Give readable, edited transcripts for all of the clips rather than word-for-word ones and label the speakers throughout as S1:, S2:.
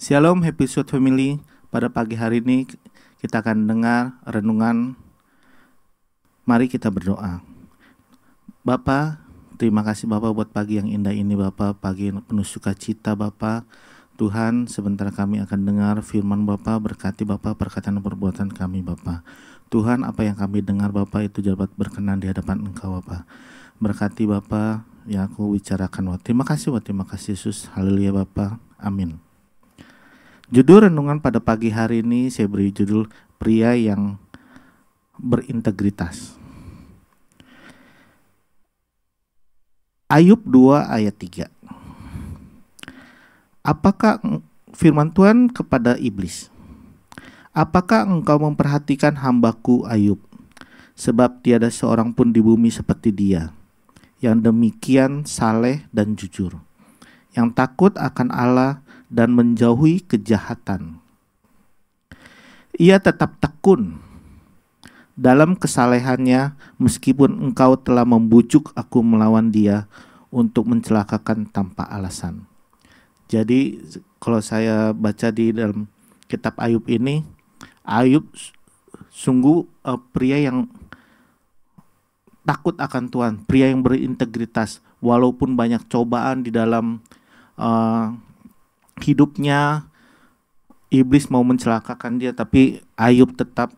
S1: Shalom Happy Sweet Family. Pada pagi hari ini kita akan dengar renungan. Mari kita berdoa. Bapa, terima kasih Bapa buat pagi yang indah ini Bapa, pagi yang penuh sukacita Bapa. Tuhan, sebentar kami akan dengar firman Bapa, berkati Bapa perkataan dan perbuatan kami Bapa. Tuhan, apa yang kami dengar Bapa itu dapat berkenan di hadapan Engkau Bapa. Berkati Bapa yang aku bicarakan Bapa. Terima kasih Yesus. Haleluya Bapa. Amin. Judul renungan pada pagi hari ini saya beri judul pria yang berintegritas. Ayub 2 ayat 3. Apakah firman Tuhan kepada iblis? Apakah engkau memperhatikan hambaku Ayub? Sebab tiada seorang pun di bumi seperti dia, yang demikian saleh dan jujur, yang takut akan Allah dan menjauhi kejahatan. Ia tetap tekun dalam kesalehannya meskipun engkau telah membujuk aku melawan dia untuk mencelakakan tanpa alasan. Jadi kalau saya baca di dalam kitab Ayub ini, Ayub sungguh pria yang takut akan Tuhan, pria yang berintegritas walaupun banyak cobaan di dalam hidupnya. Iblis mau mencelakakan dia, tapi Ayub tetap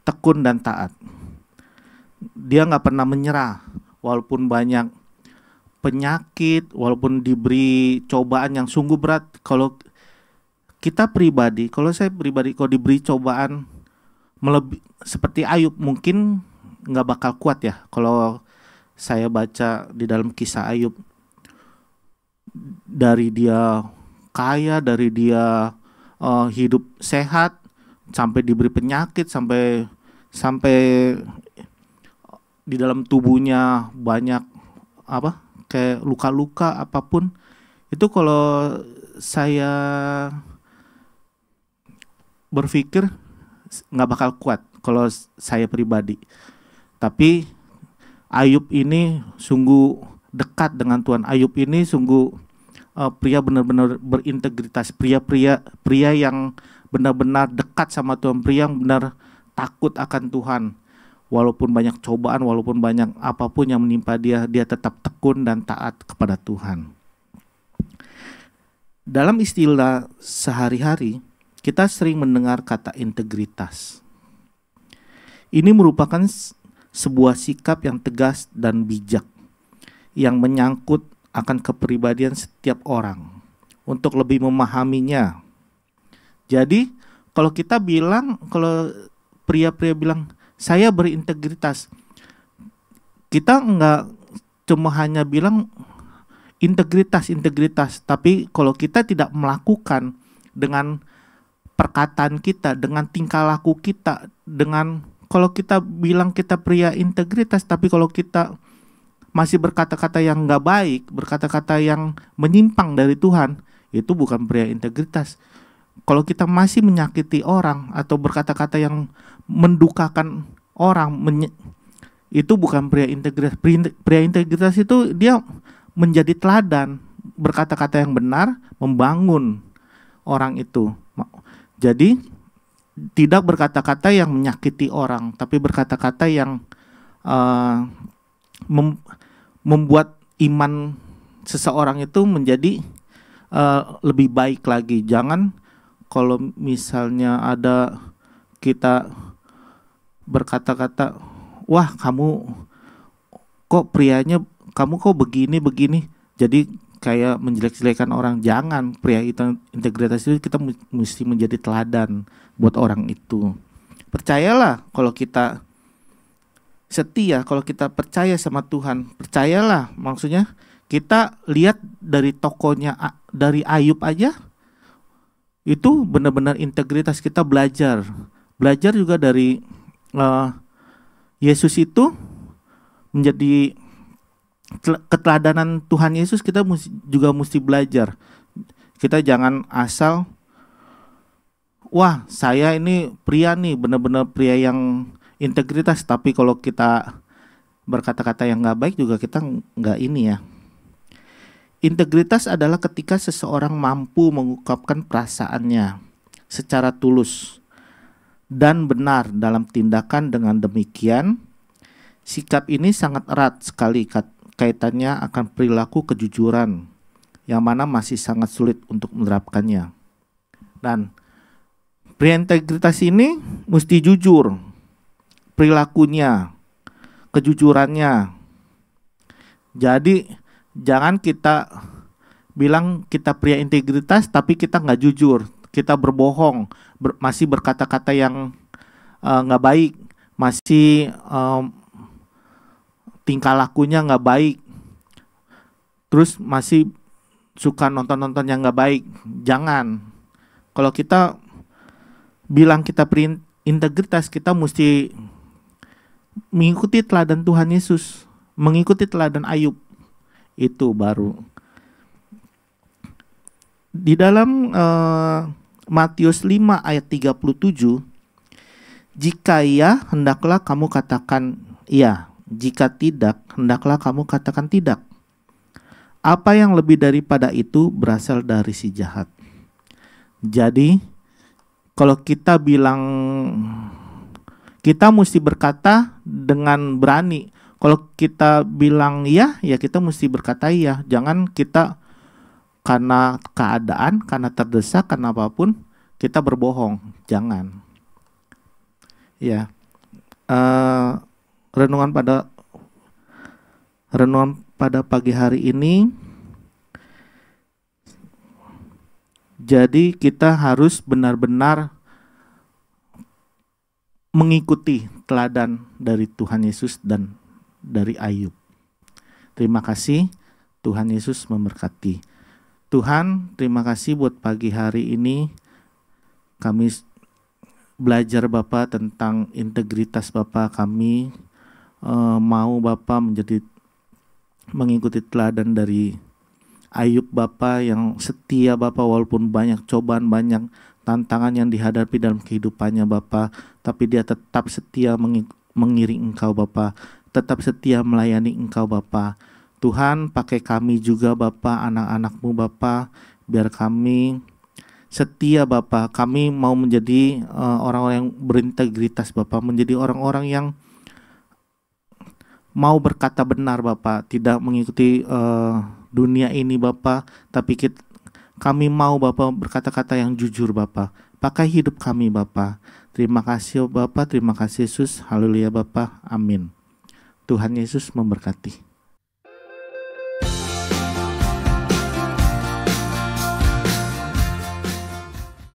S1: tekun dan taat. Dia gak pernah menyerah walaupun banyak penyakit, walaupun diberi cobaan yang sungguh berat. Kalau kita pribadi, kalau diberi cobaan seperti Ayub, mungkin gak bakal kuat ya. Kalau saya baca di dalam kisah Ayub, dari dia kaya, dari dia hidup sehat, sampai diberi penyakit, sampai di dalam tubuhnya banyak kayak luka-luka apapun. Itu kalau saya berpikir nggak bakal kuat kalau saya pribadi. Tapi Ayub ini sungguh dekat dengan Tuhan. Ayub ini sungguh pria benar-benar berintegritas, pria yang benar-benar dekat sama Tuhan, pria yang benar takut akan Tuhan. Walaupun banyak cobaan, walaupun banyak apapun yang menimpa dia, dia tetap tekun dan taat kepada Tuhan. Dalam istilah sehari-hari, kita sering mendengar kata integritas. Ini merupakan sebuah sikap yang tegas dan bijak, yang menyangkut akan kepribadian setiap orang untuk lebih memahaminya. Jadi kalau pria-pria bilang saya berintegritas, kita enggak cuma hanya bilang integritas, tapi kalau kita tidak melakukan dengan perkataan kita, dengan tingkah laku kita, kalau kita bilang kita pria integritas, tapi kalau kita masih berkata-kata yang gak baik, berkata-kata yang menyimpang dari Tuhan, itu bukan pria integritas. Kalau kita masih menyakiti orang atau berkata-kata yang mendukakan orang, itu bukan pria integritas. Pria integritas itu dia menjadi teladan, berkata-kata yang benar, membangun orang itu. Jadi tidak berkata-kata yang menyakiti orang, tapi berkata-kata yang membuat iman seseorang itu menjadi lebih baik lagi. Jangan kalau misalnya ada kita berkata-kata, wah kamu kok begini, jadi kayak menjelek-jelekan orang. Jangan. Pria integritas itu kita mesti menjadi teladan buat orang itu. Percayalah kalau kita setia, kalau kita percaya sama Tuhan, percayalah, maksudnya kita lihat dari tokohnya, dari Ayub aja, itu benar-benar integritas. Kita belajar juga dari Yesus itu menjadi keteladanan Tuhan Yesus. Kita juga mesti belajar. Kita jangan asal, wah saya ini pria nih, benar-benar pria yang integritas, tapi kalau kita berkata-kata yang nggak baik juga kita nggak ini ya. Integritas adalah ketika seseorang mampu mengungkapkan perasaannya secara tulus dan benar dalam tindakan. Dengan demikian, sikap ini sangat erat sekali kaitannya akan perilaku kejujuran, yang mana masih sangat sulit untuk menerapkannya. Dan pria integritas ini mesti jujur perilakunya, kejujurannya. Jadi jangan kita bilang kita pria integritas tapi kita nggak jujur, kita berbohong, masih berkata-kata yang nggak baik, masih tingkah lakunya nggak baik, terus masih suka nonton-nonton yang nggak baik. Jangan. Kalau kita bilang kita pria integritas, kita mesti mengikuti teladan Tuhan Yesus, mengikuti teladan Ayub. Itu baru. Di dalam Matius 5 ayat 37, jika iya, hendaklah kamu katakan iya. Jika tidak, hendaklah kamu katakan tidak. Apa yang lebih daripada itu berasal dari si jahat. Jadi, kalau kita bilang, kita mesti berkata dengan berani. Kalau kita bilang iya, ya kita mesti berkata iya. Jangan kita karena keadaan, karena terdesak, karena apapun, kita berbohong. Jangan. Ya. Renungan pada pagi hari ini, jadi kita harus benar-benar mengikuti teladan dari Tuhan Yesus dan dari Ayub. Terima kasih, Tuhan Yesus memberkati. Tuhan, terima kasih buat pagi hari ini. Kami belajar Bapak tentang integritas Bapak. Kami mau Bapak mengikuti teladan dari Ayub Bapak yang setia Bapak, walaupun banyak cobaan, banyak tantangan yang dihadapi dalam kehidupannya Bapak, tapi dia tetap setia mengiring Engkau Bapak, tetap setia melayani Engkau Bapak. Tuhan, pakai kami juga Bapak, anak-anak-Mu Bapak, biar kami setia Bapak. Kami mau menjadi orang-orang yang berintegritas Bapak, menjadi orang-orang yang mau berkata benar Bapak, tidak mengikuti dunia ini Bapak, tapi kami mau Bapak berkata-kata yang jujur Bapak. Pakai hidup kami Bapak. Terima kasih Bapak, terima kasih Yesus. Haleluya Bapak, amin. Tuhan Yesus memberkati.